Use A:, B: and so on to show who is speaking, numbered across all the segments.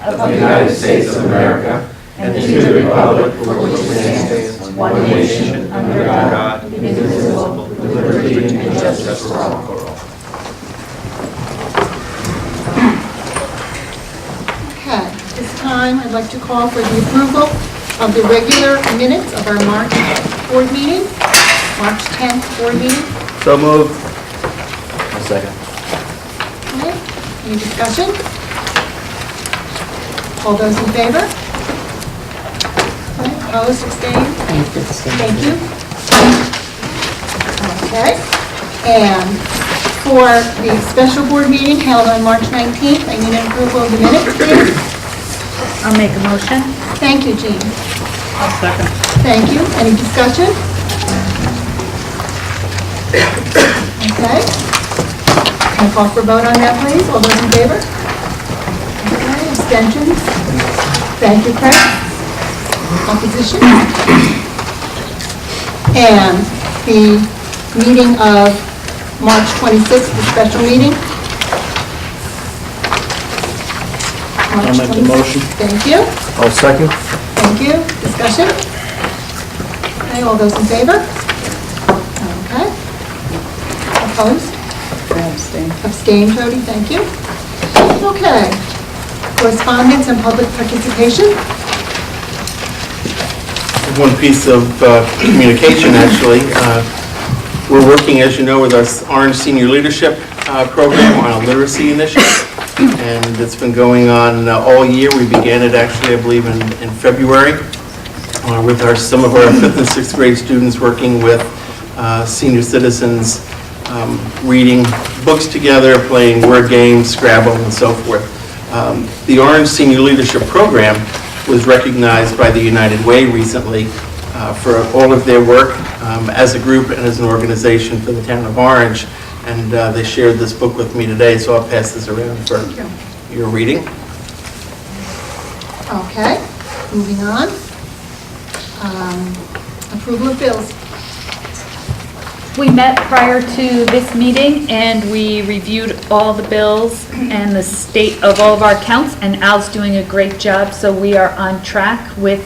A: of the United States of America and to the republic for which it stands, one nation, under God, indivisible, with liberty and justice for all.
B: Okay, at this time, I'd like to call for the approval of the regular minutes of our March board meeting, March 10th board meeting.
C: So moved. A second.
B: Okay, any discussion? All those in favor? Okay, opposed, abstained? Thank you. Okay, and for the special board meeting held on March 19th, I need an approval of the minutes, please.
A: I'll make a motion.
B: Thank you, Jean.
C: A second.
B: Thank you. Any discussion? Okay. Can I call for a vote on that, please? All those in favor? Okay, abstentions? Thank you, Craig. Opposition? And the meeting of March 26th, the special meeting?
C: I'll make the motion.
B: Thank you.
C: I'll second.
B: Thank you. Discussion? Okay, all those in favor? Okay. Opposed?
A: Abstain.
B: Abstained, Jody, thank you. Okay. Correspondence and public participation?
D: One piece of communication, actually. We're working, as you know, with our Orange Senior Leadership Program on a literacy initiative, and it's been going on all year. We began it actually, I believe, in February with some of our 5th and 6th grade students working with senior citizens, reading books together, playing word games, Scrabble, and so forth. The Orange Senior Leadership Program was recognized by the United Way recently for all of their work as a group and as an organization for the town of Orange, and they shared this book with me today, so I'll pass this around for your reading.
B: Okay, moving on. Approval of bills.
A: We met prior to this meeting and we reviewed all the bills and the state of all of our accounts, and Al's doing a great job, so we are on track with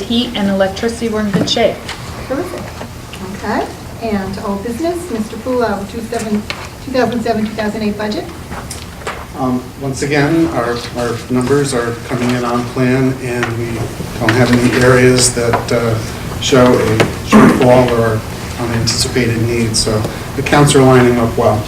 A: heat and electricity. We're in good shape.
B: Terrific. Okay, and old business, Mr. Pula, 2007-2008 budget.
E: Once again, our numbers are coming in on plan, and we don't have any areas that show a shortfall or unanticipated needs, so the accounts are lining up well.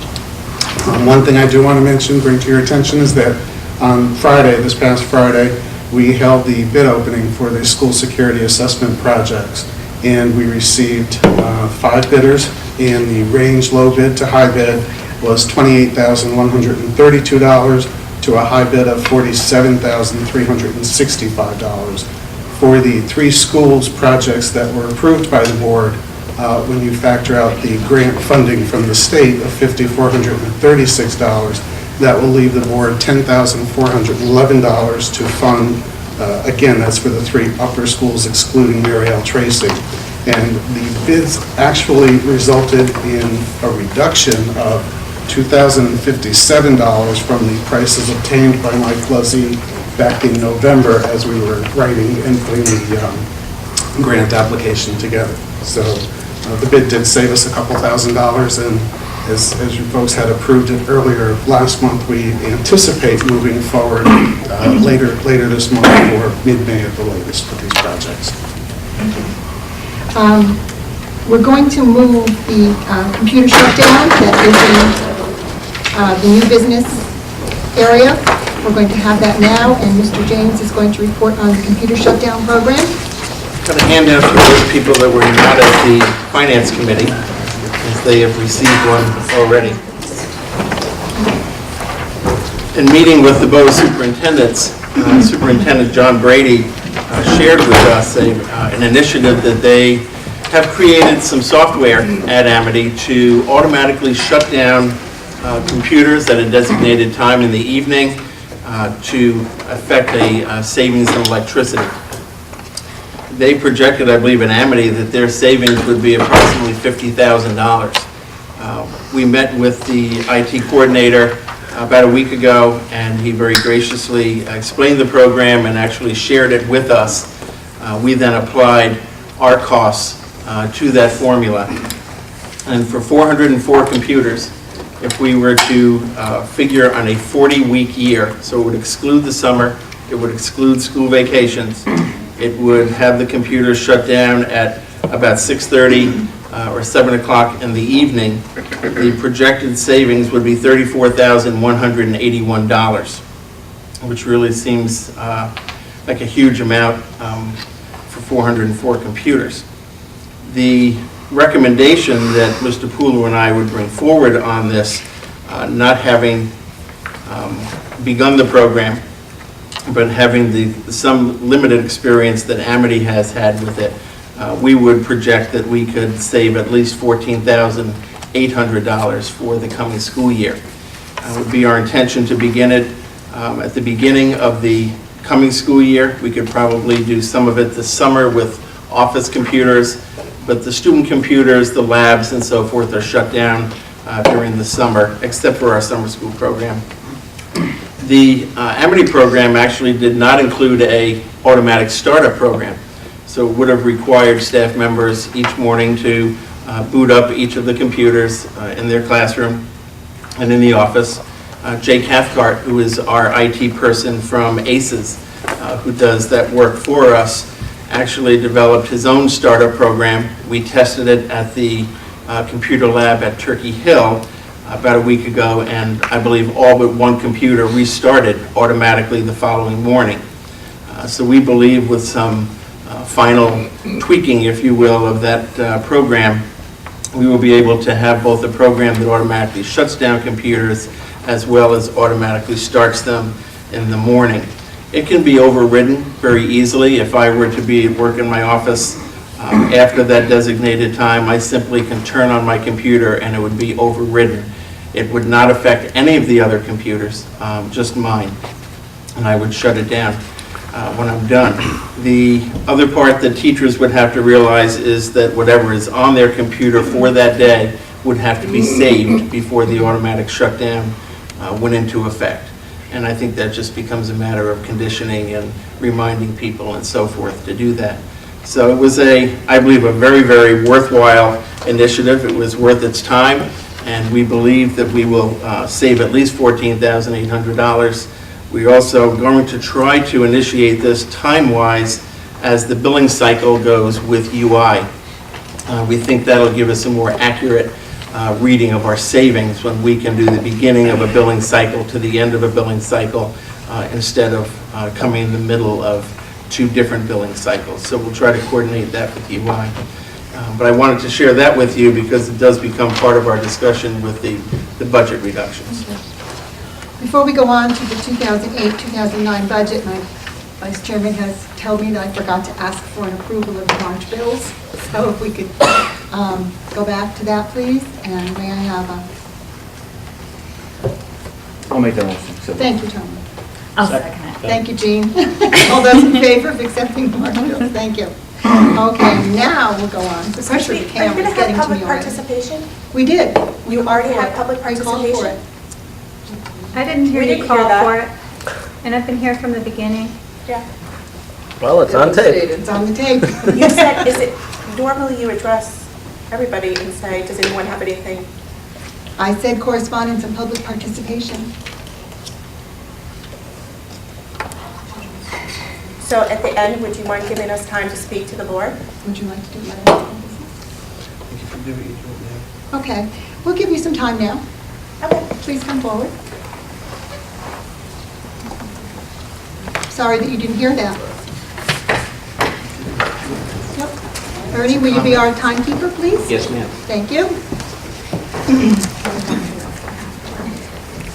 E: One thing I do want to mention, bring to your attention, is that on Friday, this past Friday, we held the bid opening for the school security assessment projects, and we received 5 bidders, and the range low bid to high bid was $28,132 to a high bid of $47,365. For the 3 schools projects that were approved by the board, when you factor out the grant funding from the state of $5,436, that will leave the board $10,411 to fund. Again, that's for the 3 upper schools excluding Mary L. Tracy. And the bids actually resulted in a reduction of $2,057 from the prices obtained by Mike Luzzi back in November as we were writing and putting the grant application together. So the bid did save us a couple $1,000, and as you folks had approved it earlier last month, we anticipate moving forward later this month or mid-May at the latest for these projects.
B: We're going to move the computer shutdown that is in the new business area. We're going to have that now, and Mr. James is going to report on the computer shutdown program.
D: Got a handout for those people that were not at the Finance Committee, as they have received one already. In meeting with the Board of Superintendents, Superintendent John Brady shared with us an initiative that they have created some software at Amity to automatically shut down computers at a designated time in the evening to affect a savings in electricity. They projected, I believe, in Amity that their savings would be approximately $50,000. We met with the IT coordinator about a week ago, and he very graciously explained the program and actually shared it with us. We then applied our costs to that formula. And for 404 computers, if we were to figure on a 40-week year, so it would exclude the summer, it would exclude school vacations, it would have the computers shut down at about 6:30 or 7 o'clock in the evening, the projected savings would be $34,181, which really seems like a huge amount for 404 computers. The recommendation that Mr. Pooler and I would bring forward on this, not having begun the program, but having some limited experience that Amity has had with it, we would project that we could save at least $14,800 for the coming school year. It would be our intention to begin it at the beginning of the coming school year. We could probably do some of it this summer with office computers, but the student computers, the labs, and so forth are shut down during the summer, except for our summer school program. The Amity program actually did not include a automatic startup program, so it would have required staff members each morning to boot up each of the computers in their classroom and in the office. Jay Cathcart, who is our IT person from ACES, who does that work for us, actually developed his own startup program. We tested it at the computer lab at Turkey Hill about a week ago, and I believe all but one computer restarted automatically the following morning. So we believe with some final tweaking, if you will, of that program, we will be able to have both a program that automatically shuts down computers as well as automatically starts them in the morning. It can be overridden very easily. If I were to be at work in my office after that designated time, I simply can turn on my computer and it would be overridden. It would not affect any of the other computers, just mine, and I would shut it down when I'm done. The other part that teachers would have to realize is that whatever is on their computer for that day would have to be saved before the automatic shutdown went into effect. And I think that just becomes a matter of conditioning and reminding people and so forth to do that. So it was I believe, a very, very worthwhile initiative. It was worth its time, and we believe that we will save at least $14,800. We're also going to try to initiate this time-wise as the billing cycle goes with UI. We think that'll give us a more accurate reading of our savings when we can do the beginning of a billing cycle to the end of a billing cycle instead of coming in the middle of two different billing cycles. So we'll try to coordinate that with UI. But I wanted to share that with you because it does become part of our discussion with the budget reductions.
B: Before we go on to the 2008-2009 budget, my Vice Chairman has told me that I forgot to ask for an approval of the March bills. So if we could go back to that, please, and may I have
C: I'll make that motion.
B: Thank you, Tony.
A: I'll second it.
B: Thank you, Jean. All those in favor of accepting the March bills? Thank you. Okay, now we'll go on. The pressure of the camera is getting to
F: Are
B: me
F: you going to have public
B: already.
F: participation?
B: We did.
F: You already had public
B: I called for
F: participation?
B: it.
G: I didn't hear
F: We
G: you
F: didn't
G: call
F: hear that.
G: for it, and I've been here from the beginning.
F: Yeah.
C: Well, it's on tape.
B: It's on the tape.
F: You said, normally you address everybody and say, does anyone have anything?
B: I said correspondence and public participation.
F: So at the end, would you mind giving us time to speak to the board?
B: Would you like to do that? Okay, we'll give you some time now.
F: Okay.
B: Please come forward. Sorry that you didn't hear that. Yep. Ernie, will you be our timekeeper, please?
C: Yes, ma'am.
B: Thank you.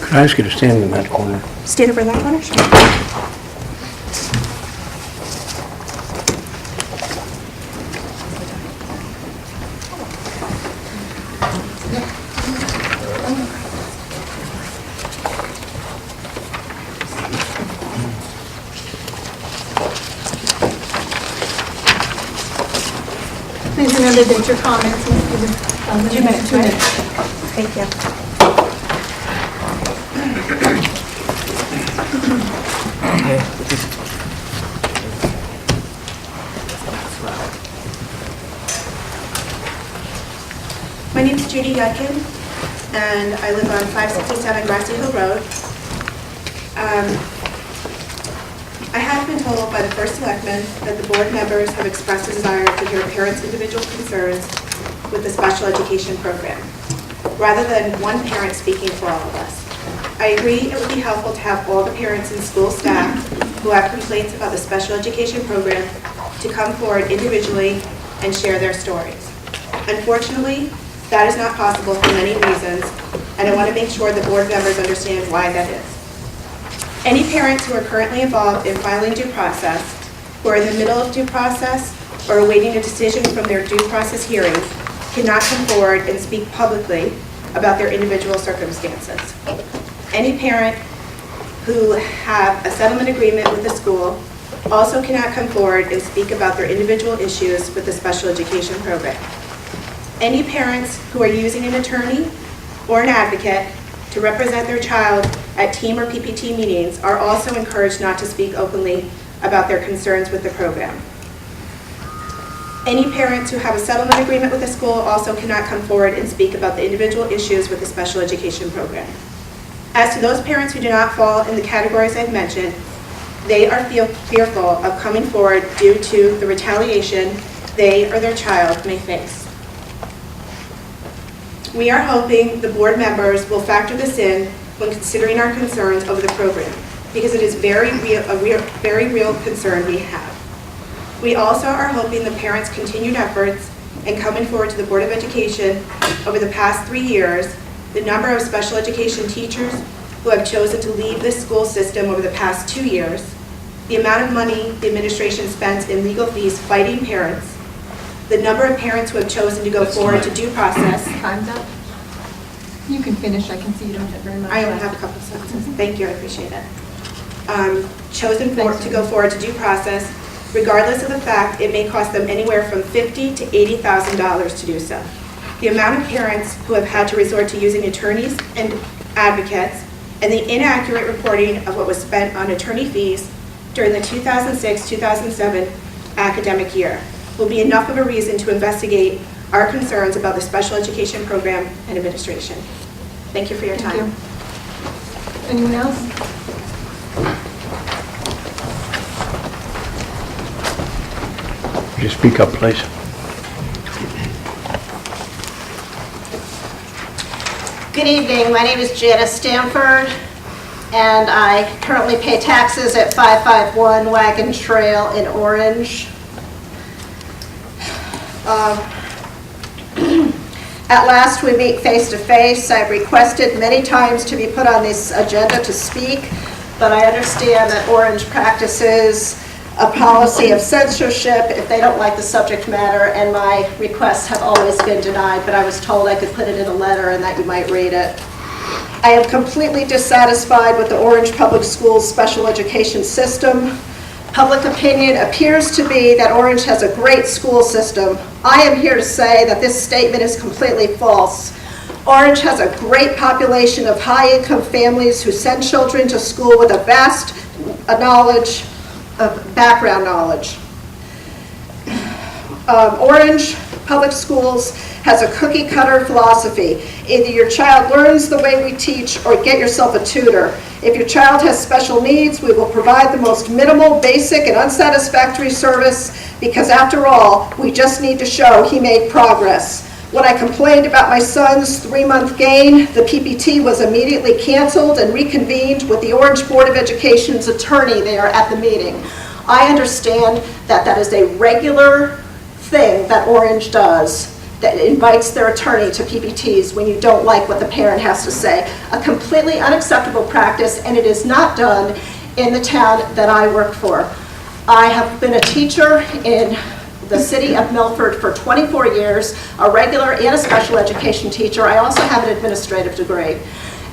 H: Could I ask you to stand in that corner?
F: Stand over that corner? Sure.
B: Please remember that your comments must be
F: 2 minutes,
B: 2
F: right?
B: minutes.
F: Thank you. My name is Judy Yudkin, and I live on 567 Grassy Hill Road. I have been told by the first selectman that the board members have expressed a desire to hear parents' individual concerns with the special education program, rather than one parent speaking for all of us. I agree it would be helpful to have all the parents and school staff who have complaints about the special education program to come forward individually and share their stories. Unfortunately, that is not possible for many reasons, and I want to make sure the board members understand why that is. Any parents who are currently involved in filing due process, who are in the middle of due process, or awaiting a decision from their due process hearing, cannot come forward and speak publicly about their individual circumstances. Any parent who have a settlement agreement with the school also cannot come forward and speak about their individual issues with the special education program. Any parents who are using an attorney or an advocate to represent their child at team or PPT meetings are also encouraged not to speak openly about their concerns with the program. Any parents who have a settlement agreement with the school also cannot come forward and speak about the individual issues with the special education program. As to those parents who do not fall in the categories I've mentioned, they are fearful of coming forward due to the retaliation they or their child may face. We are hoping the board members will factor this in when considering our concerns over the program, because it is a very real concern we have. We also are hoping the parents' continued efforts in coming forward to the Board of Education over the past 3 years, the number of special education teachers who have chosen to leave this school system over the past 2 years, the amount of money the administration spends in legal fees fighting parents, the number of parents who have chosen to go forward to due process.
B: Time's up. You can finish. I can see you don't have very much.
F: I only have a couple sentences. Thank you, I appreciate it. Chosen to go forward to due process, regardless of the fact it may cost them anywhere from $50,000 to $80,000 to do so. The amount of parents who have had to resort to using attorneys and advocates, and the inaccurate reporting of what was spent on attorney fees during the 2006-2007 academic year will be enough of a reason to investigate our concerns about the special education program and administration. Thank you for your time.
B: Thank you. Anyone else?
H: Would you speak up, please?
I: Good evening. My name is Janice Stanford, and I currently pay taxes at 551 Wagon Trail in Orange. At last we meet face to face. I've requested many times to be put on this agenda to speak, but I understand that Orange practices a policy of censorship if they don't like the subject matter, and my requests have always been denied, but I was told I could put it in a letter and that you might read it. I am completely dissatisfied with the Orange Public Schools special education system. Public opinion appears to be that Orange has a great school system. I am here to say that this statement is completely false. Orange has a great population of high-income families who send children to school with a vast knowledge of background knowledge. Orange Public Schools has a cookie-cutter philosophy. Either your child learns the way we teach or get yourself a tutor. If your child has special needs, we will provide the most minimal, basic, and unsatisfactory service because, after all, we just need to show he made progress. When I complained about my son's 3-month gain, the PPT was immediately canceled and reconvened with the Orange Board of Education's attorney there at the meeting. I understand that that is a regular thing that Orange does, that invites their attorney to PPTs when you don't like what the parent has to say. A completely unacceptable practice, and it is not done in the town that I work for. I have been a teacher in the city of Milford for 24 years, a regular and a special education teacher. I also have an administrative degree.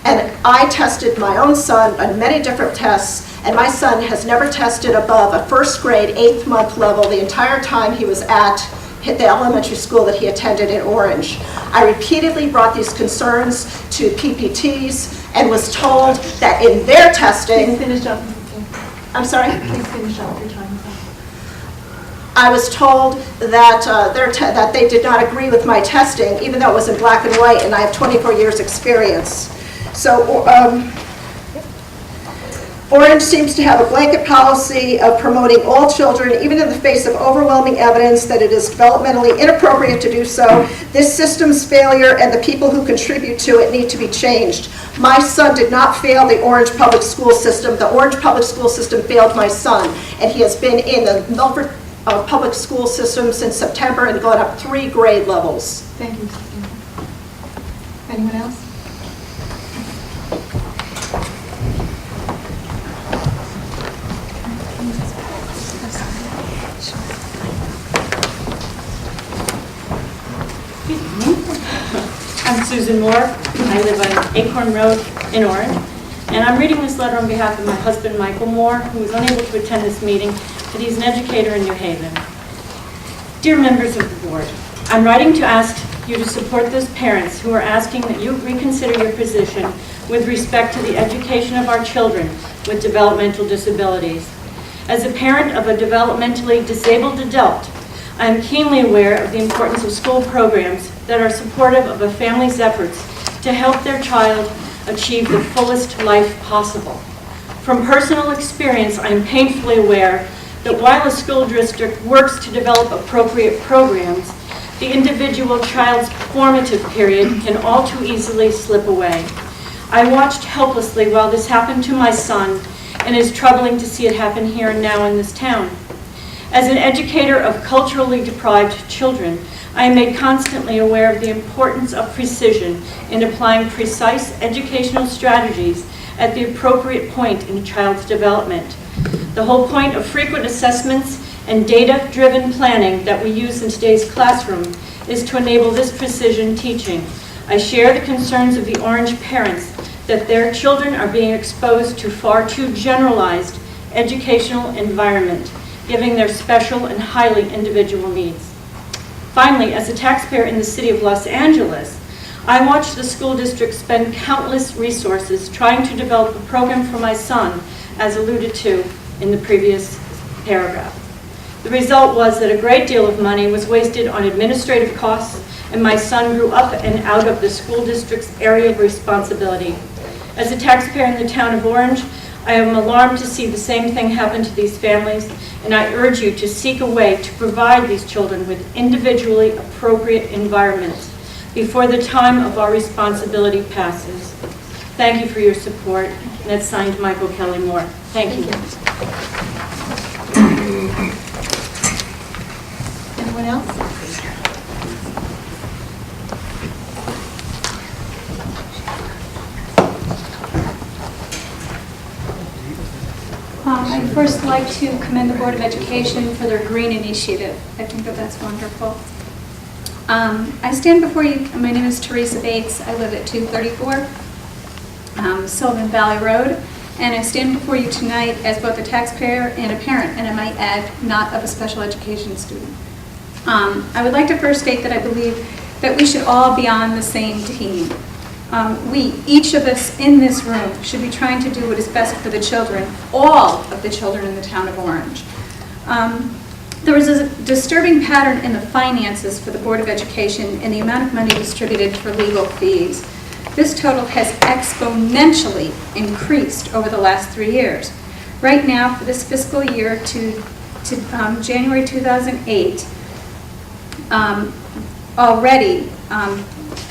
I: And I tested my own son on many different tests, and my son has never tested above a first grade 8th month level the entire time he was at the elementary school that he attended in Orange. I repeatedly brought these concerns to PPTs and was told that in their testing...
B: Please finish up.
I: I'm sorry?
B: Please finish up your time.
I: I was told that that they did not agree with my testing, even though it was in black and white, and I have 24 years' experience. So Orange seems to have a blanket policy of promoting all children, even in the face of overwhelming evidence that it is developmentally inappropriate to do so. This system's failure and the people who contribute to it need to be changed. My son did not fail the Orange public school system. The Orange public school system failed my son, and he has been in the Milford public school system since September and gone up 3 grade levels.
B: Thank you, Mrs. Campbell. Anyone else?
J: I'm Susan Moore. I live on Acorn Road in Orange. And I'm reading this letter on behalf of my husband, Michael Moore, who was unable to attend this meeting, but he's an educator in New Haven. Dear members of the board, I'm writing to ask you to support those parents who are asking that you reconsider your position with respect to the education of our children with developmental disabilities. As a parent of a developmentally disabled adult, I am keenly aware of the importance of school programs that are supportive of a family's efforts to help their child achieve the fullest life possible. From personal experience, I am painfully aware that while a school district works to develop appropriate programs, the individual child's formative period can all too easily slip away. I watched helplessly while this happened to my son, and it is troubling to see it happen here and now in this town. As an educator of culturally deprived children, I am made constantly aware of the importance of precision in applying precise educational strategies at the appropriate point in a child's development. The whole point of frequent assessments and data-driven planning that we use in today's classroom is to enable this precision teaching. I share the concerns of the Orange parents that their children are being exposed to far too generalized educational environment, giving their special and highly individual needs. Finally, as a taxpayer in the city of Los Angeles, I watched the school district spend countless resources trying to develop a program for my son, as alluded to in the previous paragraph. The result was that a great deal of money was wasted on administrative costs, and my son grew up and out of the school district's area of responsibility. As a taxpayer in the town of Orange, I am alarmed to see the same thing happen to these families, and I urge you to seek a way to provide these children with individually appropriate environments before the time of our responsibility passes. Thank you for your support. And that's signed Michael Kelly Moore. Thank you.
B: Anyone else?
G: I'd first like to commend the Board of Education for their green initiative. I think that that's wonderful. I stand before you, my name is Teresa Bates. I live at 234 Sylvan Valley Road, and I stand before you tonight as both a taxpayer and a parent, and I might add, not of a special education student. I would like to first state that I believe that we should all be on the same team. Each of us in this room should be trying to do what is best for the children, all of the children in the town of Orange. There was a disturbing pattern in the finances for the Board of Education and the amount of money distributed for legal fees. This total has exponentially increased over the last 3 years. Right now, for this fiscal year to January 2008, already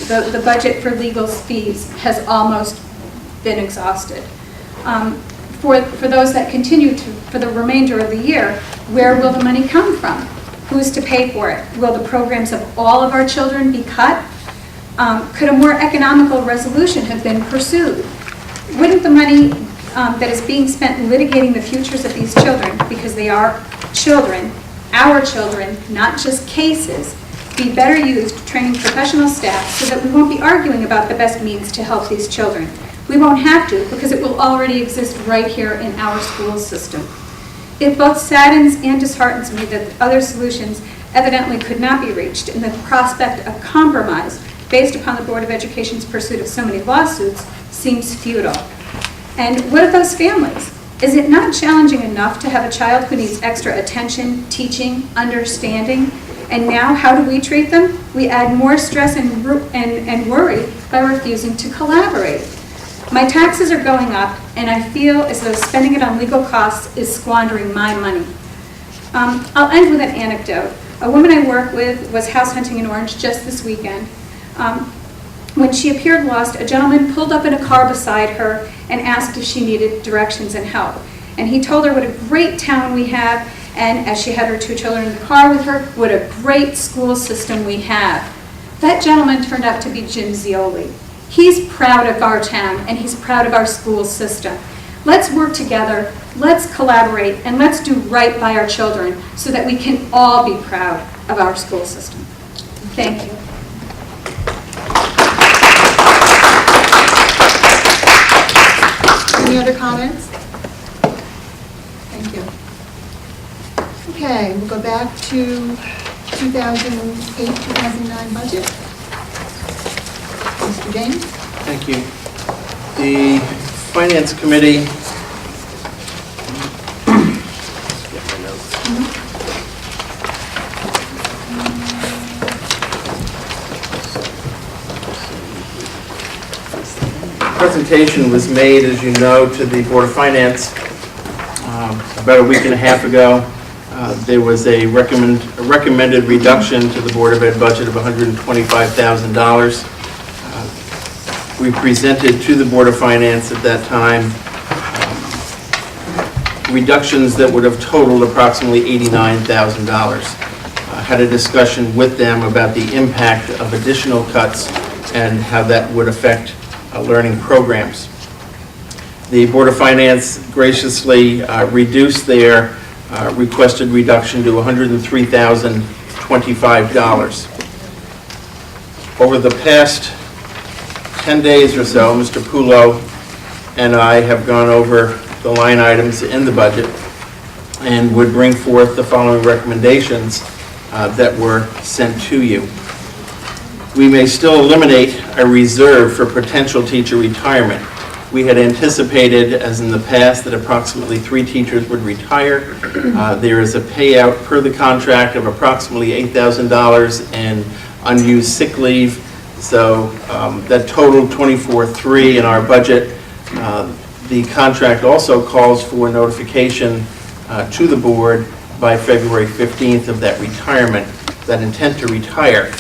G: the budget for legal fees has almost been exhausted. For those that continue for the remainder of the year, where will the money come from? Who's to pay for it? Will the programs of all of our children be cut? Could a more economical resolution have been pursued? Wouldn't the money that is being spent litigating the futures of these children, because they are children, our children, not just cases, be better used training professional staff so that we won't be arguing about the best means to help these children? We won't have to, because it will already exist right here in our school system. It both saddens and disheartens me that other solutions, evidently could not be reached, and the prospect of compromise based upon the Board of Education's pursuit of so many lawsuits seems futile. And what of those families? Is it not challenging enough to have a child who needs extra attention, teaching, understanding? And now, how do we treat them? We add more stress and worry by refusing to collaborate. My taxes are going up, and I feel as though spending it on legal costs is squandering my money. I'll end with an anecdote. A woman I work with was house hunting in Orange just this weekend. When she appeared lost, a gentleman pulled up in a car beside her and asked if she needed directions and help. And he told her what a great town we have, and as she had her 2 children in the car with her, what a great school system we have. That gentleman turned out to be Jim Zioli. He's proud of our town, and he's proud of our school system. Let's work together, let's collaborate, and let's do right by our children so that we can all be proud of our school system. Thank you.
B: Any other comments? Thank you. Okay, we'll go back to 2008-2009 budget. Mr. James?
D: Thank you. The Finance Committee presentation was made, as you know, to the Board of Finance about a week and a half ago. There was a recommended reduction to the Board of Ed budget of $125,000. We presented to the Board of Finance at that time reductions that would have totaled approximately $89,000. Had a discussion with them about the impact of additional cuts and how that would affect learning programs. The Board of Finance graciously reduced their requested reduction to $103,025. Over the past 10 days or so, Mr. Pulo and I have gone over the line items in the budget and would bring forth the following recommendations that were sent to you. We may still eliminate a reserve for potential teacher retirement. We had anticipated, as in the past, that approximately 3 teachers would retire. There is a payout per the contract of approximately $8,000 in unused sick leave. So that totaled $24,300 in our budget. The contract also calls for notification to the board by February 15th of that retirement, that intent to retire.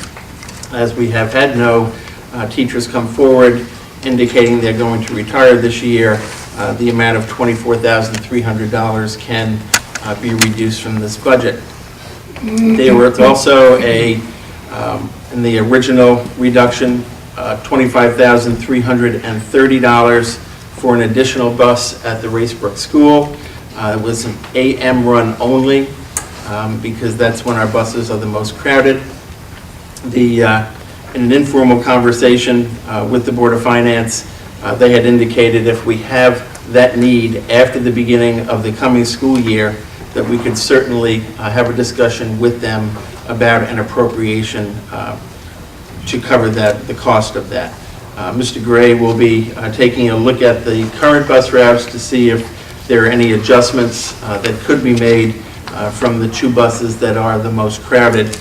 D: As we have had no teachers come forward indicating they're going to retire this year, the amount of $24,300 can be reduced from this budget. There was also in the original reduction, $25,330 for an additional bus at the Racebrook School. It was an AM run only because that's when our buses are the most crowded. In an informal conversation with the Board of Finance, they had indicated if we have that need after the beginning of the coming school year, that we could certainly have a discussion with them about an appropriation to cover the cost of that. Mr. Gray will be taking a look at the current bus routes to see if there are any adjustments that could be made from the 2 buses that are the most crowded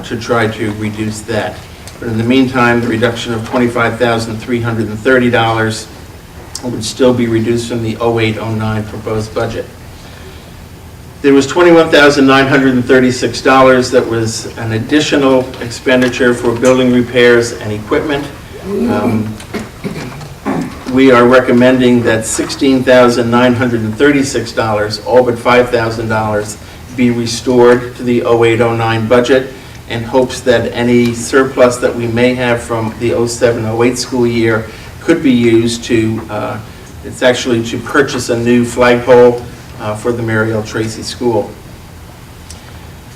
D: to try to reduce that. But in the meantime, the reduction of $25,330 would still be reduced from the 08-09 proposed budget. There was $21,936 that was an additional expenditure for building repairs and equipment. We are recommending that $16,936, all but $5,000, be restored to the 08-09 budget, in hopes that any surplus that we may have from the 07-08 school year could be used to, it's actually to purchase a new flagpole for the Mary L. Tracy School.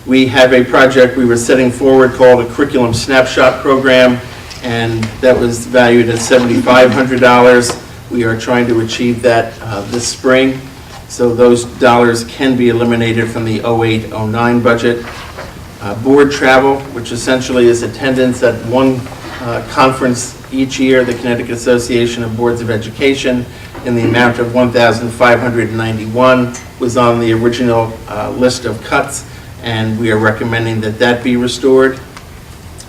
D: We have a project we were setting forward called a curriculum snapshot program, and that was valued at $7,500. We are trying to achieve that this spring, so those dollars can be eliminated from the 08-09 budget. Board travel, which essentially is attendance at one conference each year, the Connecticut Association of Boards of Education, in the amount of $1,591, was on the original list of cuts, and we are recommending that that be restored.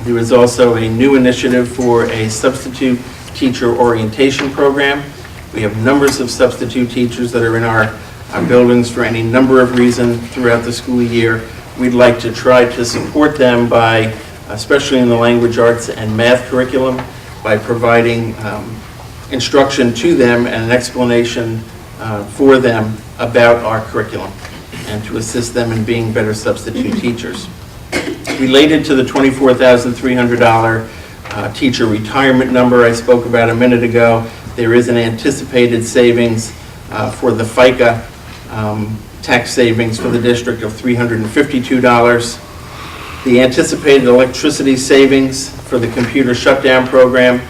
D: There is also a new initiative for a substitute teacher orientation program. We have numbers of substitute teachers that are in our buildings for any number of reasons throughout the school year. We'd like to try to support them by, especially in the language arts and math curriculum, by providing instruction to them and an explanation for them about our curriculum, and to assist them in being better substitute teachers. Related to the $24,300 teacher retirement number I spoke about a minute ago, there is an anticipated savings for the FICA tax savings for the district of $352. The anticipated electricity savings for the computer shutdown program,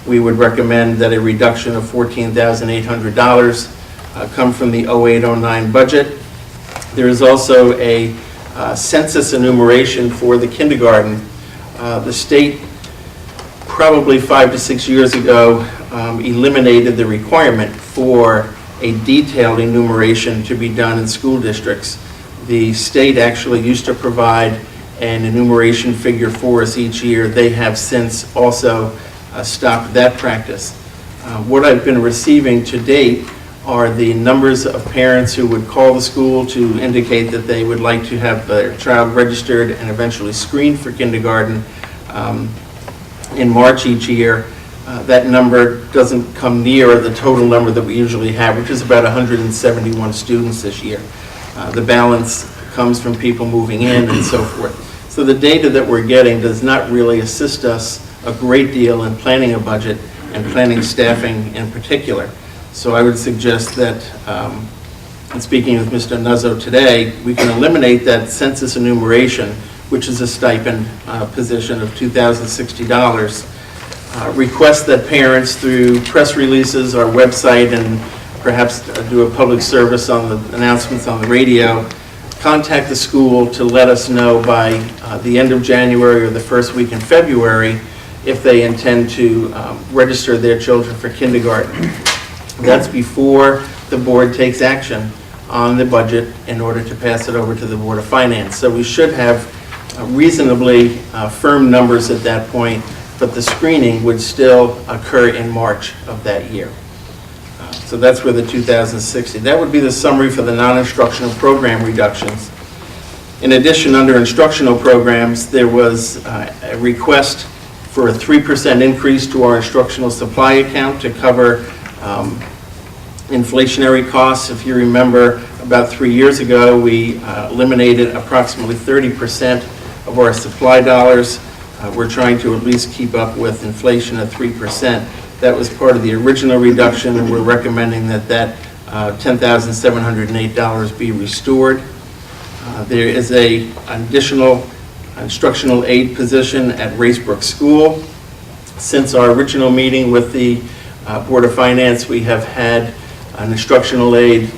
D: we would recommend that a reduction of $14,800 come from the 08-09 budget. There is also a census enumeration for the kindergarten. The state, probably 5 to 6 years ago, eliminated the requirement for a detailed enumeration to be done in school districts. The state actually used to provide an enumeration figure for us each year. They have since also stopped that practice. What I've been receiving to date are the numbers of parents who would call the school to indicate that they would like to have their child registered and eventually screened for kindergarten in March each year. That number doesn't come near the total number that we usually have, which is about 171 students this year. The balance comes from people moving in and so forth. So the data that we're getting does not really assist us a great deal in planning a budget and planning staffing in particular. So I would suggest that, in speaking with Mr. Nuzzo today, we can eliminate that census enumeration, which is a stipend position of $2,060. Request that parents, through press releases, our website, and perhaps do a public service on the announcements on the radio, contact the school to let us know by the end of January or the first week in February if they intend to register their children for kindergarten. That's before the board takes action on the budget in order to pass it over to the Board of Finance. So we should have reasonably firm numbers at that point, but the screening would still occur in March of that year. So that's where the 2,060. That would be the summary for the non-instructional program reductions. In addition, under instructional programs, there was a request for a 3% increase to our instructional supply account to cover inflationary costs. If you remember, about 3 years ago, we eliminated approximately 30% of our supply dollars. We're trying to at least keep up with inflation at 3%. That was part of the original reduction, and we're recommending that that $10,708 be restored. There is an additional instructional aid position at Racebrook School. Since our original meeting with the Board of Finance, we have had an instructional aid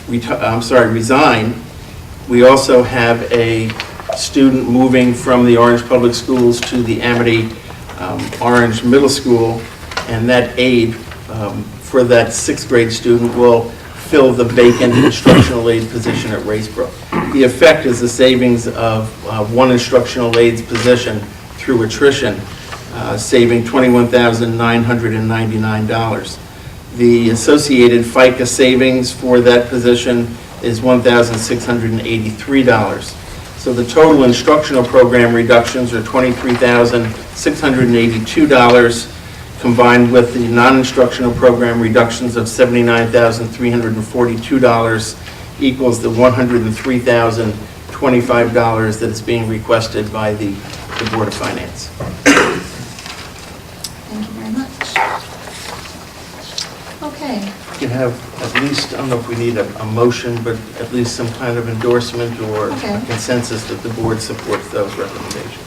D: resign. We also have a student moving from the Orange Public Schools to the Amity Orange Middle School, and that aid for that 6th grade student will fill the vacant instructional aid position at Racebrook. The effect is a savings of one instructional aid's position through attrition, saving $21,999. The associated FICA savings for that position is $1,683. So the total instructional program reductions are $23,682, combined with the non-instructional program reductions of $79,342 equals the $103,025 that is being requested by the Board of Finance.
B: Thank you very much. Okay.
D: We can have at least, I don't know if we need a motion, but at least some kind of endorsement or
B: Okay.
D: a consensus that the board supports those recommendations.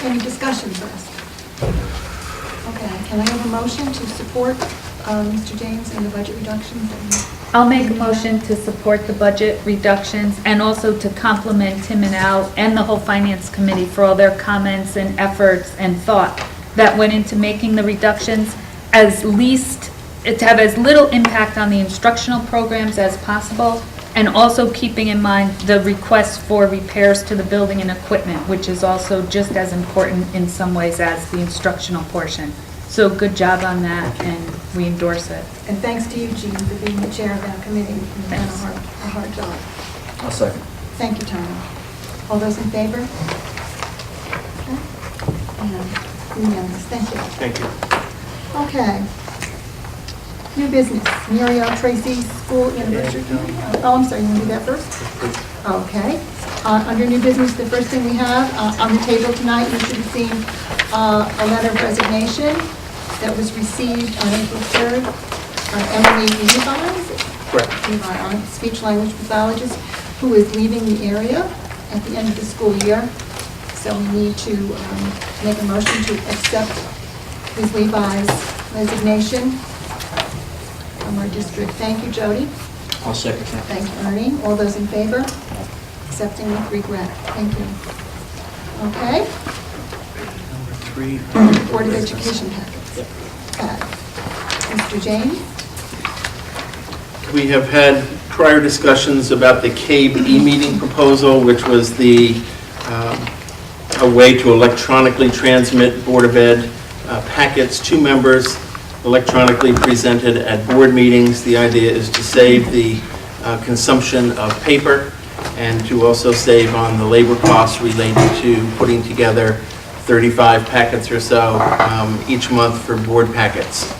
B: Any discussion first? Okay, can I have a motion to support Mr. James and the budget reductions that he
A: I'll make a motion to support the budget reductions and also to compliment Tim and Al and the whole finance committee for all their comments and efforts and thought that went into making the reductions to have as little impact on the instructional programs as possible, and also keeping in mind the request for repairs to the building and equipment, which is also just as important in some ways as the instructional portion. So good job on that, and we endorse it.
B: And thanks to you, Jean, for being the chair of that committee. You've done a hard job.
C: I'll second.
B: Thank you, Tony. All those in favor? Okay. And unanimous. Thank you.
D: Thank you.
B: Okay. New business, Muriel Tracy School Anniversary. Oh, I'm sorry, you want to do that first? Okay. Under new business, the first thing we have on the table tonight, you should have seen a letter of resignation that was received on April 3rd. Emily Levi, speech language pathologist, who is leaving the area at the end of the school year. So we need to make a motion to accept Ms. Levi's resignation from our district. Thank you, Jody.
C: I'll second that.
B: Thank you, Ernie. All those in favor? Accepting with regret. Thank you. Okay.
D: Number 3.
B: Board of Education packets. Okay. Mr. James?
D: We have had prior discussions about the CABE e-meeting proposal, which was a way to electronically transmit Board of Ed packets to members, electronically presented at board meetings. The idea is to save the consumption of paper and to also save on the labor costs related to putting together 35 packets or so each month for board packets.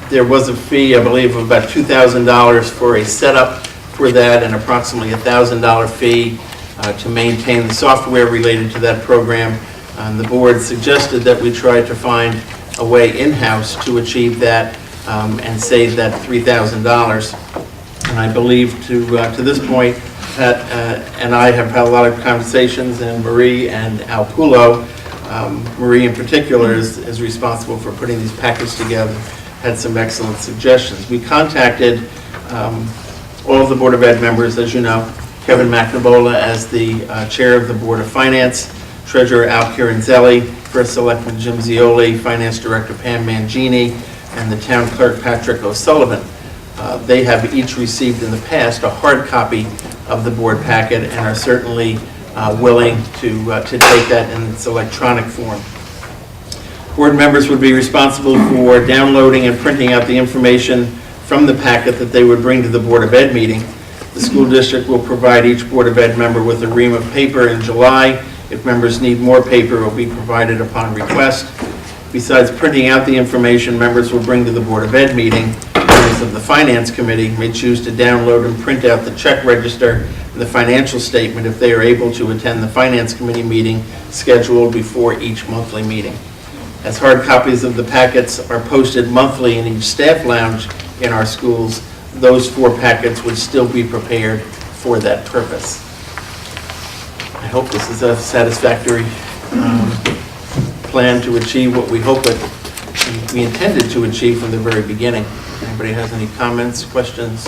D: There was a fee, I believe, of about $2,000 for a setup for that, and approximately a $1,000 fee to maintain the software related to that program. And the board suggested that we try to find a way in-house to achieve that and save that $3,000. And I believe to this point, Pat and I have had a lot of conversations, and Marie and Al Pulo, Marie in particular is responsible for putting these packets together, had some excellent suggestions. We contacted all of the Board of Ed members, as you know, Kevin McNabola as the chair of the Board of Finance, Treasurer Al Chiarenzelli, First Selectman Jim Zioli, Finance Director Pam Mangini, and the Town Clerk Patrick O'Sullivan. They have each received in the past a hard copy of the board packet and are certainly willing to take that in its electronic form. Board members would be responsible for downloading and printing out the information from the packet that they would bring to the Board of Ed meeting. The school district will provide each Board of Ed member with a ream of paper in July. If members need more paper, it will be provided upon request. Besides printing out the information members will bring to the Board of Ed meeting, members of the Finance Committee may choose to download and print out the check register and the financial statement if they are able to attend the Finance Committee meeting scheduled before each monthly meeting. As hard copies of the packets are posted monthly in each staff lounge in our schools, those 4 packets would still be prepared for that purpose. I hope this is a satisfactory plan to achieve what we hope we intended to achieve from the very beginning. Anybody has any comments, questions?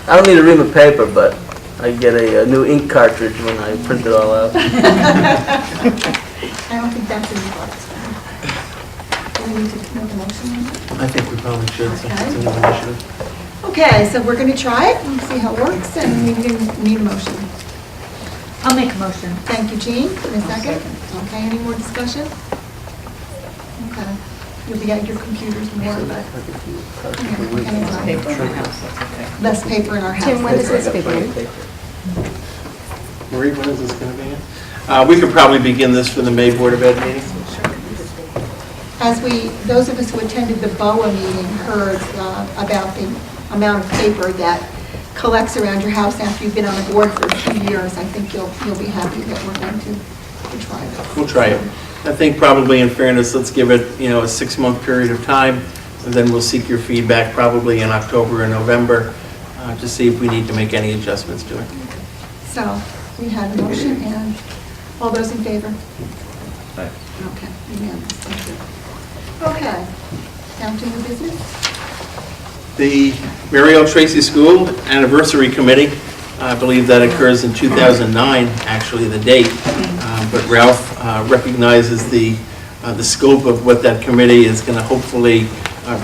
C: I don't need a ream of paper, but I get a new ink cartridge when I print it all out.
B: I don't think that's in the box. Do we need to make a motion on that?
D: I think we probably should, since it's a new initiative.
B: Okay, so we're going to try it and see how it works, and we need a motion.
A: I'll make a motion.
B: Thank you, Jean. In a second. Okay, any more discussion? Okay. You'll be at your computers more, but less paper in our house.
K: Tim, when does this begin?
D: Marie, when is this going to be in? We could probably begin this for the May Board of Ed meeting.
B: As those of us who attended the BOA meeting heard about the amount of paper that collects around your house after you've been on the board for a few years, I think you'll be happy that we're going to try this.
D: We'll try it. I think probably in fairness, let's give it, a 6-month period of time, and then we'll seek your feedback probably in October or November to see if we need to make any adjustments to it.
B: So we had a motion, and all those in favor?
C: Aye.
B: Okay, unanimous. Thank you. Okay, down to new business.
D: The Mary L. Tracy School Anniversary Committee, I believe that occurs in 2009, actually, the date. But Ralph recognizes the scope of what that committee is going to hopefully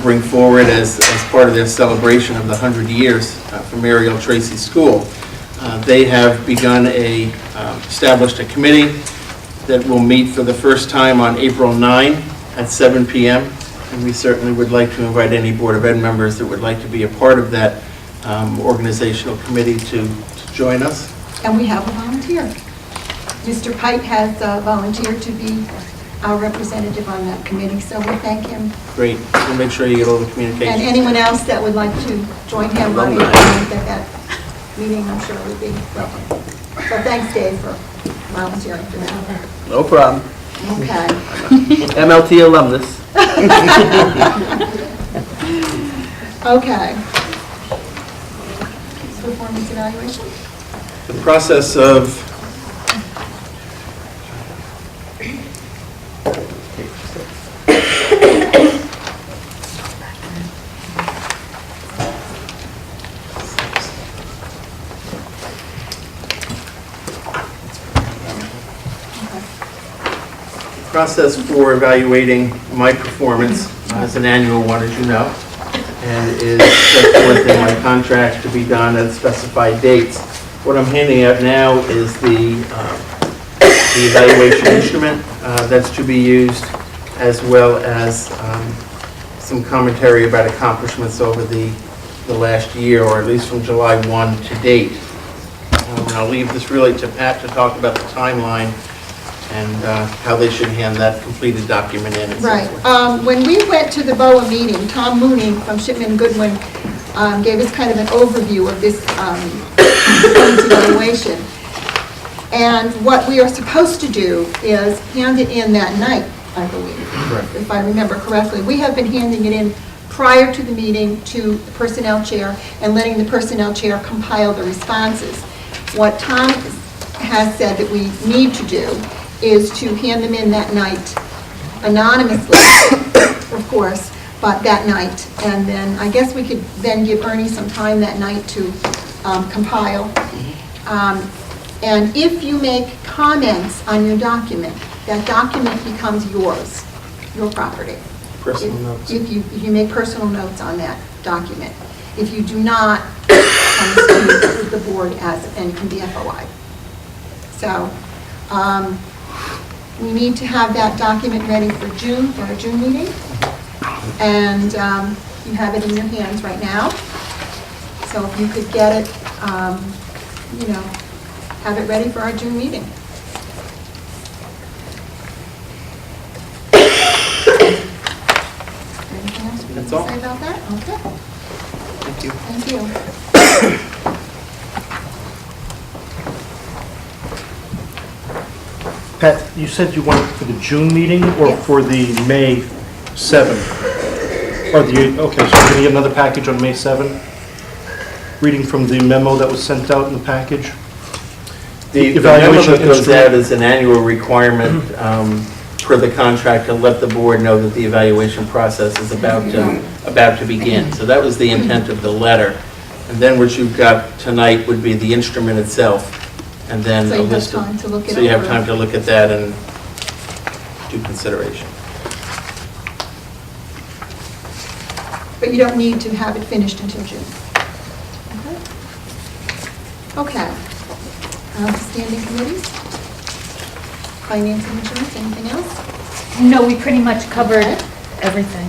D: bring forward as part of their celebration of the 100 years for Mary L. Tracy School. They have established a committee that will meet for the first time on April 9 at 7 p.m. And we certainly would like to invite any Board of Ed members that would like to be a part of that organizational committee to join us.
B: And we have a volunteer. Mr. Pike has volunteered to be our representative on that committee, so we thank him.
D: Great. We'll make sure you get all the communication.
B: And anyone else that would like to join him on that meeting, I'm sure would be welcome. So thanks, Dave, for volunteering for that.
C: No problem.
B: Okay.
C: MLT alumnus.
B: Okay. Performance evaluation?
D: The process of for evaluating my performance is an annual one, as you know, and is set forth in my contract to be done at specified dates. What I'm handing out now is the evaluation instrument that's to be used, as well as some commentary about accomplishments over the last year, or at least from July 1 to date. And I'll leave this really to Pat to talk about the timeline and how they should hand that completed document in. And
B: right.
D: So forth.
B: When we went to the BOA meeting, Tom Mooney from Shipman Goodwin gave us kind of an overview of this performance evaluation. And what we are supposed to do is hand it in that night, I believe,
D: Correct.
B: if I remember correctly. We have been handing it in prior to the meeting to the personnel chair and letting the personnel chair compile the responses. What Tom has said that we need to do is to hand them in that night anonymously, of course, but that night. And then I guess we could then give Ernie some time that night to compile. And if you make comments on your document, that document becomes yours, your property.
D: Personal notes.
B: If you make personal notes on that document. If you do not, it comes to the board and can be FOI. So we need to have that document ready for June, for our June meeting. And you have it in your hands right now. So if you could get it, have it ready for our June meeting. Anything else we need
D: That's
B: to
D: all.
B: say about that? Okay.
D: Thank you.
B: Thank you.
K: Pat, you said you want it for the June meeting or
B: Yes.
K: for the May 7? Or okay, so you're going to get another package on May 7? Reading from the memo that was sent out in the package?
D: The memo
K: Evaluation
D: that goes
K: instrument.
D: out is an annual requirement per the contract to let the board know that the evaluation process is about to begin. So that was the intent of the letter. And then what you've got tonight would be the instrument itself, and then
B: So
D: a
B: you have
D: list of...
B: time to look it
D: So you have
B: over.
D: time to look at that and do consideration.
B: But you don't need to have it finished until June. Okay. Standing committees? Finance and insurance, anything else?
A: No, we pretty much covered
B: Okay.
A: everything.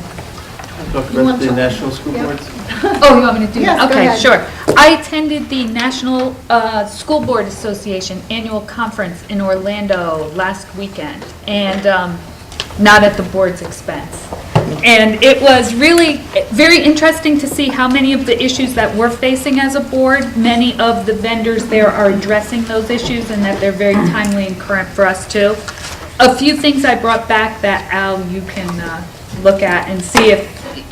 D: Talk
B: You
D: about
B: want
D: the
B: to-
D: national school
B: yeah.
D: boards?
A: Oh, you want me to do
B: Yes,
A: that?
B: go
A: Okay,
B: ahead.
A: sure. I attended the National School Board Association Annual Conference in Orlando last weekend, and not at the board's expense. And it was really very interesting to see how many of the issues that we're facing as a board, many of the vendors there are addressing those issues, and that they're very timely and current for us too. A few things I brought back that, Al, you can look at and see if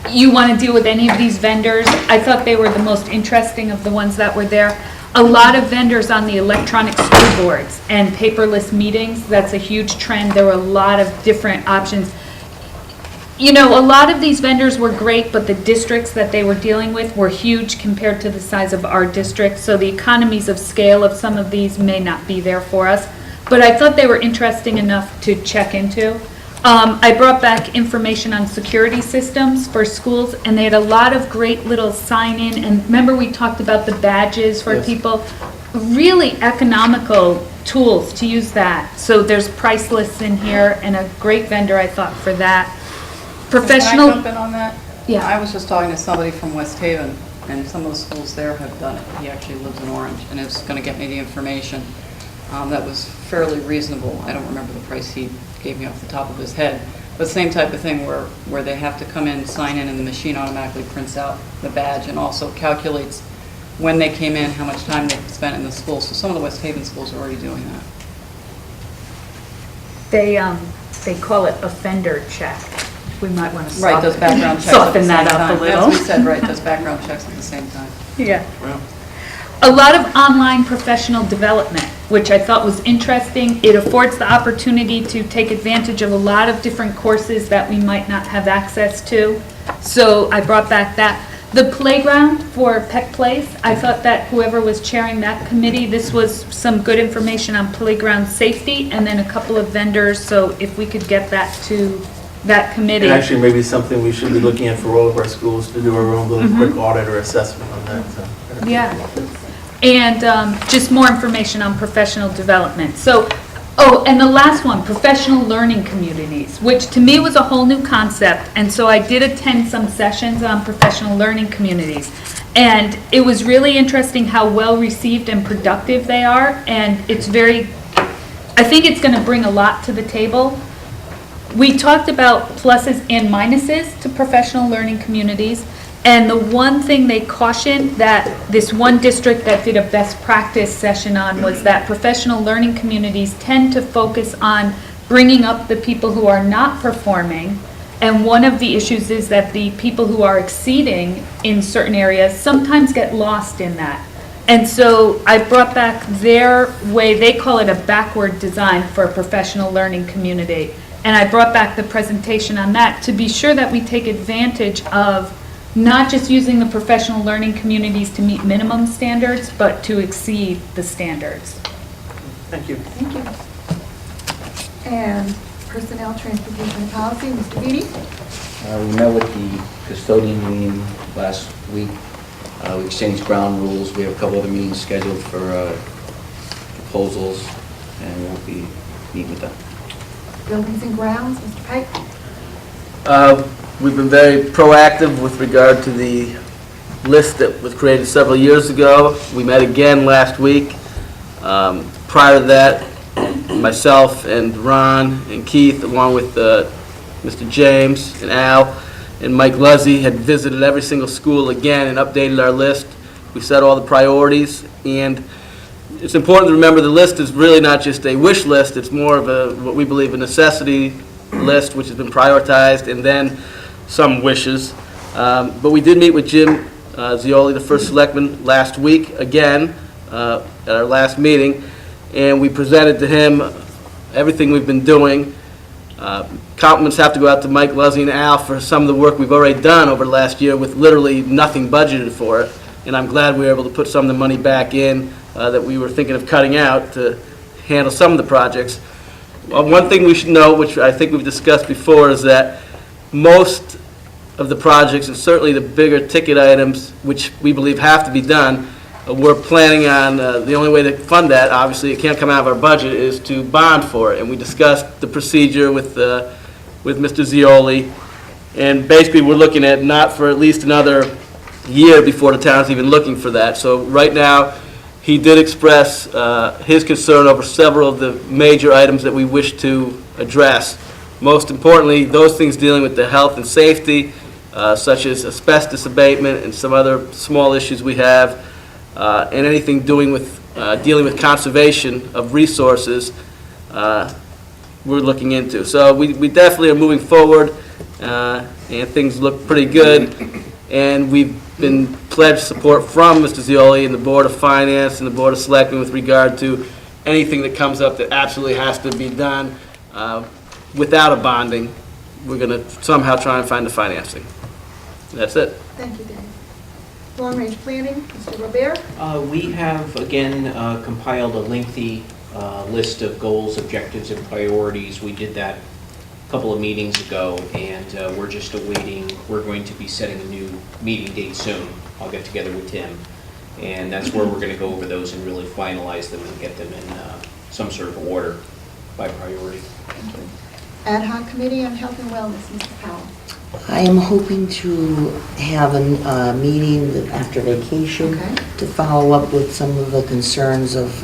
A: you want to deal with any of these vendors. I thought they were the most interesting of the ones that were there. A lot of vendors on the electronic school boards and paperless meetings, that's a huge trend. There were a lot of different options. You know, a lot of these vendors were great, but the districts that they were dealing with were huge compared to the size of our district, so the economies of scale of some of these may not be there for us. But I thought they were interesting enough to check into. I brought back information on security systems for schools, and they had a lot of great little sign-in, and remember we talked about the badges for
C: Yes.
A: people? Really economical tools to use that. So there's price lists in here, and a great vendor, I thought, for that. Professional.
L: Can I jump in on that?
A: Yeah.
L: I was just talking to somebody from West Haven, and some of the schools there have done it. He actually lives in Orange, and is going to get me the information. That was fairly reasonable. I don't remember the price he gave me off the top of his head. But same type of thing where they have to come in, sign in, and the machine automatically prints out the badge and also calculates when they came in, how much time they spent in the school. So some of the West Haven schools are already doing that.
A: They call it offender check. We might want to
L: Right, does background checks at the
A: soften
L: same
A: that up
L: time.
A: a little.
L: That's what he said, right, does background checks at the same time.
A: Yeah.
D: Well,
A: A lot of online professional development, which I thought was interesting. It affords the opportunity to take advantage of a lot of different courses that we might not have access to. So I brought back that. The playground for Peck Place, I thought that whoever was chairing that committee, this was some good information on playground safety, and then a couple of vendors, so if we could get that to that committee.
C: And actually, maybe something we should be looking at for all of our schools, to do our own little quick audit or assessment on that, so.
A: Yeah. And just more information on professional development. So, oh, and the last one, professional learning communities, which to me was a whole new concept. And so I did attend some sessions on professional learning communities. And it was really interesting how well received and productive they are. And it's very, I think it's going to bring a lot to the table. We talked about pluses and minuses to professional learning communities. And the one thing they cautioned that this one district that did a best practice session on was that professional learning communities tend to focus on bringing up the people who are not performing. And one of the issues is that the people who are exceeding in certain areas sometimes get lost in that. And so I brought back their way, they call it a backward design for a professional learning community. And I brought back the presentation on that to be sure that we take advantage of not just using the professional learning communities to meet minimum standards, but to exceed the standards.
C: Thank you.
B: Thank you. And Personnel, Transportation, and Policy, Mr. Beatty?
M: We met with the custodian union last week. We exchanged ground rules. We have a couple other meetings scheduled for proposals, and we'll be meeting with them.
B: Buildings and Grounds, Mr. Pike?
C: We've been very proactive with regard to the list that was created several years ago. We met again last week. Prior to that, myself and Ron and Keith, along with Mr. James and Al and Mike Luzzy, had visited every single school again and updated our list. We set all the priorities, and it's important to remember the list is really not just a wish list. It's more of a, what we believe, a necessity list, which has been prioritized, and then some wishes. But we did meet with Jim Zioli, the first selectman, last week again at our last meeting, and we presented to him everything we've been doing. Compliments have to go out to Mike Luzzy and Al for some of the work we've already done over the last year with literally nothing budgeted for it, and I'm glad we were able to put some of the money back in that we were thinking of cutting out to handle some of the projects. One thing we should note, which I think we've discussed before, is that most of the projects, and certainly the bigger ticket items, which we believe have to be done, we're planning on, the only way to fund that, obviously it can't come out of our budget, is to bond for it. And we discussed the procedure with Mr. Zioli, and basically we're looking at not for at least another year before the town's even looking for that. So right now, he did express his concern over several of the major items that we wish to address. Most importantly, those things dealing with the health and safety, such as asbestos abatement and some other small issues we have, and anything dealing with conservation of resources, we're looking into. So we definitely are moving forward, and things look pretty good. And we've been pledged support from Mr. Zioli and the Board of Finance and the Board of Selectmen with regard to anything that comes up that absolutely has to be done without a bonding we're going to somehow try and find the financing. That's it.
B: Thank you, Dave. Long-range planning, Mr. Robert?
N: We have, again, compiled a lengthy list of goals, objectives, and priorities. We did that a couple of meetings ago, and we're just awaiting, we're going to be setting a new meeting date soon. I'll get together with Tim, and that's where we're going to go over those and really finalize them and get them in some sort of order by priority.
B: Thank you. Ad hoc Committee on Health and Wellness, Mr. Powell.
O: I am hoping to have a meeting after vacation
B: Okay.
O: to follow up with some of the concerns of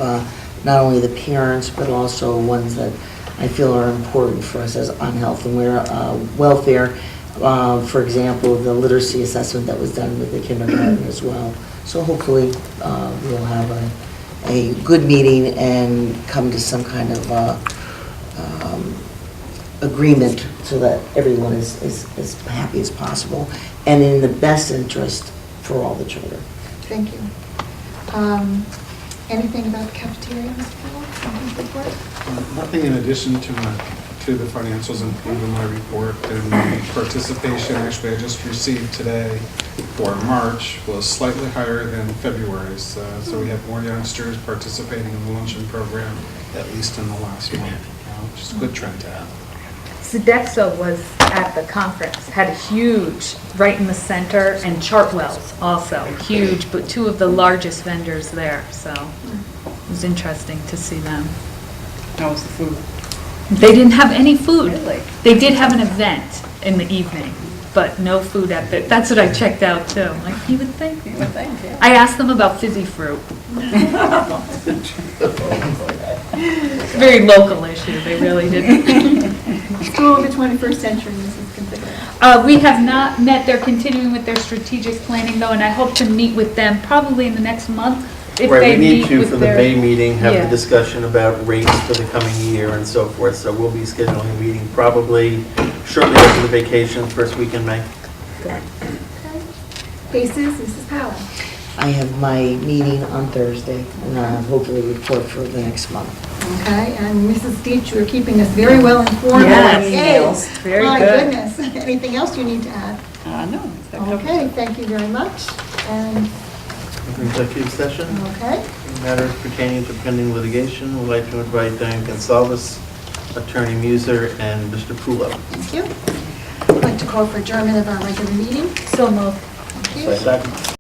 O: not only the parents, but also ones that I feel are important for us as on health and welfare. For example, the literacy assessment that was done with the kindergarten as well. So hopefully we'll have a good meeting and come to some kind of agreement so that everyone is as happy as possible and in the best interest for all the children.
B: Thank you. Anything about the cafeteria, Mr. Powell? Something to report?
E: Nothing in addition to the financials included in my report, and the participation actually I just received today for March was slightly higher than February's. So we had more youngsters participating in the luncheon program, at least in the last month, which is a good trend to have.
A: Sodexo was at the conference, had a huge, right in the center, and Chartwell's also, huge, but two of the largest vendors there, so it was interesting to see them.
L: How was the food?
A: They didn't have any food.
L: Really?
A: They did have an event in the evening, but no food at the, that's what I checked out too. Like, you would think.
L: You would think, yeah.
A: I asked them about fizzy fruit. Very local issue, they really didn't.
B: School of the 21st Century, Mrs. Consiglio.
A: We have not met, they're continuing with their strategic planning though, and I hope to meet with them probably in the next month. If
D: Right,
A: they
D: we need
A: meet
D: to,
A: with
D: for the
A: their-
D: May meeting, have
A: Yeah.
D: a discussion about rates for the coming year and so forth. So we'll be scheduling a meeting probably shortly after the vacation, first week in May.
B: Faces, Mrs. Powell.
O: I have my meeting on Thursday and hopefully report for the next month.
B: Okay, and Mrs. Deitch, you are keeping us very well informed.
A: Yes,
B: Yes,
A: very
B: my
A: good.
B: goodness. Anything else you need to add?
L: No. that covers it.
B: Okay, thank you very much. And,
D: Executive session,
B: okay,
D: matters pertaining to pending litigation. We'd like to invite Diane Gonsalves, Attorney Muser, and Mr. Pulo.
B: thank you. I'd like to call for adjournment of our regular meeting.
A: So moved.
B: Thank you.
D: Second.